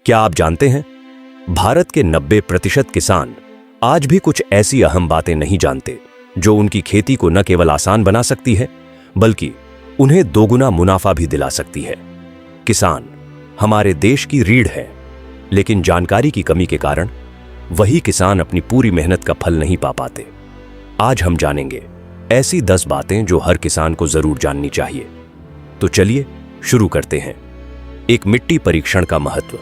क्या आप जानते हैं, भारत के 90% किसान आज भी कुछ ऐसी अहम बातें नहीं जानते जो उनकी खेती को न केवल आसान बना सकती है बल्कि उन्हें दोगुना मुनाफा भी दिला सकती है। किसान हमारे देश की रीढ़ है, लेकिन जानकारी की कमी के कारण वही किसान अपनी पूरी मेहनत का फल नहीं पा पाते। आज हम जानेंगे ऐसी 10 बातें जो हर किसान को जरूर जाननी चाहिए। तो चलिए शुरू करते हैं। एक मिट्टी परीक्षण का महत्व।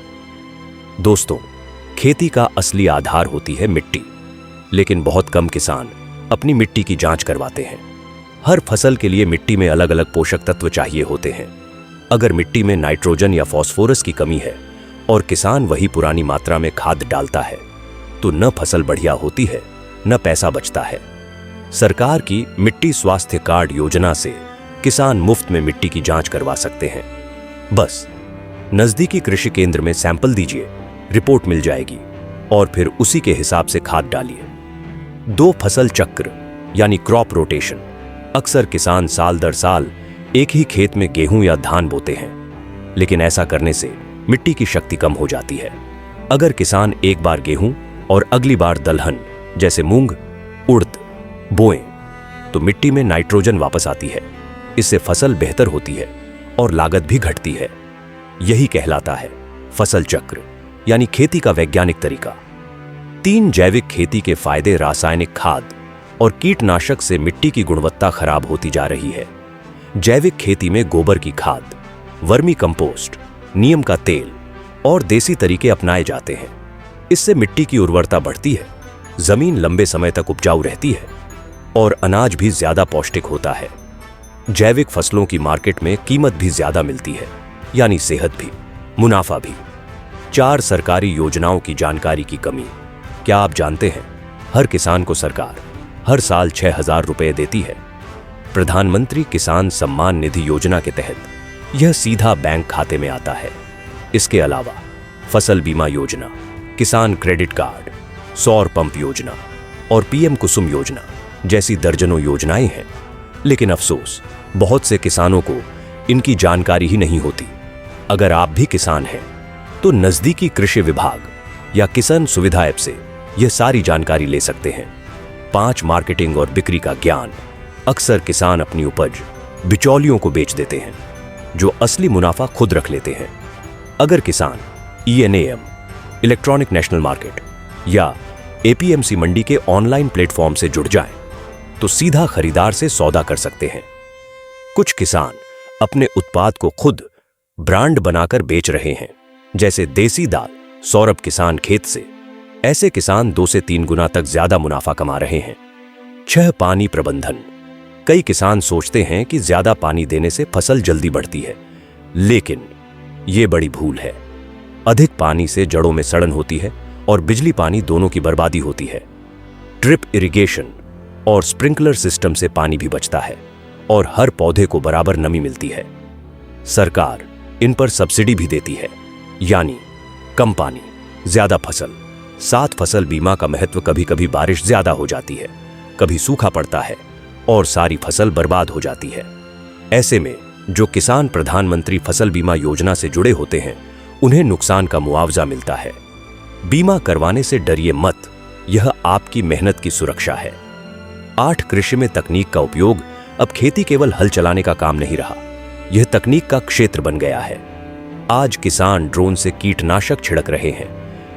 दोस्तों, खेती का असली आधार होती है मिट्टी, लेकिन बहुत कम किसान अपनी मिट्टी की जांच करवाते हैं। हर फसल के लिए मिट्टी में अलग अलग पोषक तत्व चाहिए होते हैं। अगर मिट्टी में नाइट्रोजन या फास्फोरस की कमी है और किसान वही पुरानी मात्रा में खाद डालता है तो न फसल बढ़िया होती है न पैसा बचता है। सरकार की मिट्टी स्वास्थ्य कार्ड योजना से किसान मुफ्त में मिट्टी की जांच करवा सकते हैं। बस नजदीकी कृषि केंद्र में सैंपल दीजिए, रिपोर्ट मिल जाएगी और फिर उसी के हिसाब से खाद डालिए। 2 फसल चक्र यानी क्रॉप रोटेशन। अक्सर किसान साल दर साल एक ही खेत में गेहूं या धान बोते हैं, लेकिन ऐसा करने से मिट्टी की शक्ति कम हो जाती है। अगर किसान एक बार गेहूं और अगली बार दलहन जैसे मूंग, उड़द बोएं तो मिट्टी में नाइट्रोजन वापस आती है। इससे फसल बेहतर होती है और लागत भी घटती है। यही कहलाता है फसल चक्र यानी खेती का वैज्ञानिक तरीका। 3 जैविक खेती के फायदे। रासायनिक खाद और कीटनाशक से मिट्टी की गुणवत्ता खराब होती जा रही है। जैविक खेती में गोबर की खाद, वर्मी कंपोस्ट, नीम का तेल और देसी तरीके अपनाए जाते हैं। इससे मिट्टी की उर्वरता बढ़ती है, जमीन लंबे समय तक उपजाऊ रहती है और अनाज भी ज्यादा पौष्टिक होता है। जैविक फसलों की मार्केट में कीमत भी ज्यादा मिलती है, यानी सेहत भी, मुनाफा भी। 4 सरकारी योजनाओं की जानकारी की कमी। क्या आप जानते हैं, हर किसान को सरकार हर साल 6,000 रुपए देती है। प्रधानमंत्री किसान सम्मान निधि योजना के तहत यह सीधा बैंक खाते में आता है। इसके अलावा फसल बीमा योजना, किसान क्रेडिट कार्ड, सौर पंप योजना और पीएम कुसुम योजना जैसी दर्जनों योजनाएं हैं। लेकिन अफसोस, बहुत से किसानों को इनकी जानकारी ही नहीं होती। अगर आप भी किसान हैं तो नजदीकी कृषि विभाग या किसान सुविधा ऐप से यह सारी जानकारी ले सकते हैं। 5 मार्केटिंग और बिक्री का ज्ञान। अक्सर किसान अपनी उपज बिचौलियों को बेच देते हैं, जो असली मुनाफा खुद रख लेते हैं। अगर किसान ENAM, इलेक्ट्रॉनिक नेशनल मार्केट या APMC मंडी के ऑनलाइन प्लेटफॉर्म से जुड़ जाएं, तो सीधा खरीदार से सौदा कर सकते हैं। कुछ किसान अपने उत्पाद को खुद ब्रांड बनाकर बेच रहे हैं, जैसे देसी दाल सौरभ किसान खेत से। ऐसे किसान 2 से 3 गुना तक ज्यादा मुनाफा कमा रहे हैं। 6 पानी प्रबंधन। कई किसान सोचते हैं कि ज्यादा पानी देने से फसल जल्दी बढ़ती है, लेकिन यह बड़ी भूल है। अधिक पानी से जड़ों में सड़न होती है और बिजली पानी दोनों की बर्बादी होती है। ड्रिप इरिगेशन और स्प्रिंकलर सिस्टम से पानी भी बचता है और हर पौधे को बराबर नमी मिलती है। सरकार इन पर सब्सिडी भी देती है, यानी कम पानी ज्यादा फसल। 7 फसल बीमा का महत्व। कभी कभी बारिश ज्यादा हो जाती है, कभी सूखा पड़ता है और सारी फसल बर्बाद हो जाती है। ऐसे में जो किसान प्रधानमंत्री फसल बीमा योजना से जुड़े होते हैं, उन्हें नुकसान का मुआवजा मिलता है। बीमा करवाने से डरिए मत, यह आपकी मेहनत की सुरक्षा है। 8 कृषि में तकनीक का उपयोग। अब खेती केवल हल चलाने का काम नहीं रहा, यह तकनीक का क्षेत्र बन गया है। आज किसान ड्रोन से कीटनाशक छिड़क रहे हैं,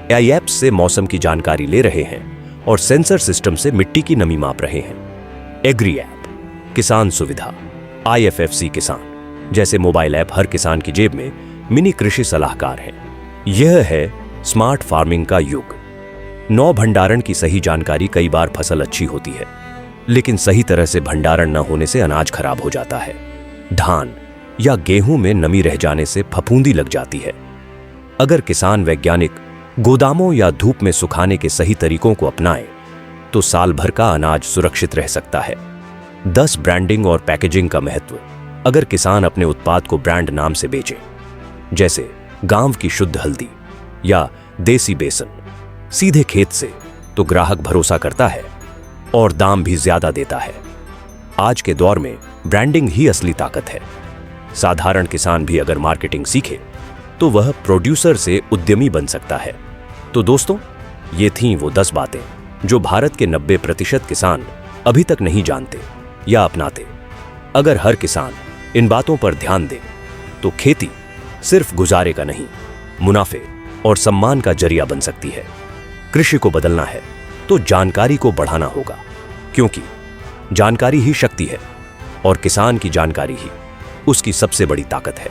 AI ऐप्स से मौसम की जानकारी ले रहे हैं और सेंसर सिस्टम से मिट्टी की नमी माप रहे हैं। एग्री ऐप, किसान सुविधा, IFFC किसान जैसे मोबाइल ऐप हर किसान की जेब में मिनी कृषि सलाहकार है। यह है स्मार्ट फार्मिंग का युग। 9 भंडारण की सही जानकारी। कई बार फसल अच्छी होती है, लेकिन सही तरह से भंडारण न होने से अनाज खराब हो जाता है। धान या गेहूं में नमी रह जाने से फफूंदी लग जाती है। अगर किसान वैज्ञानिक गोदामों या धूप में सुखाने के सही तरीकों को अपनाएं, तो साल भर का अनाज सुरक्षित रह सकता है। 10 ब्रांडिंग और पैकेजिंग का महत्व। अगर किसान अपने उत्पाद को ब्रांड नाम से बेचें, जैसे गांव की शुद्ध हल्दी या देसी बेसन, सीधे खेत से, तो ग्राहक भरोसा करता है और दाम भी ज्यादा देता है। आज के दौर में ब्रांडिंग ही असली ताकत है। साधारण किसान भी अगर मार्केटिंग सीखे तो वह प्रोड्यूसर से उद्यमी बन सकता है। तो दोस्तों, ये थीं वो 10 बातें जो भारत के 90% किसान अभी तक नहीं जानते या अपनाते। अगर हर किसान इन बातों पर ध्यान दे तो खेती सिर्फ गुजारे का नहीं, मुनाफे और सम्मान का जरिया बन सकती है। कृषि को बदलना है तो जानकारी को बढ़ाना होगा, क्योंकि जानकारी ही शक्ति है और किसान की जानकारी ही उसकी सबसे बड़ी ताकत है।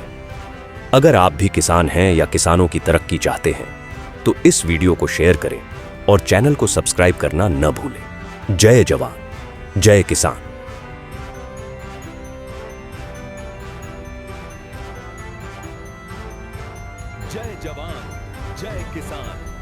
अगर आप भी किसान हैं या किसानों की तरक्की चाहते हैं तो इस वीडियो को शेयर करें और चैनल को सब्सक्राइब करना न भूलें। जय जवान, जय किसान। जय जवान, जय किसान।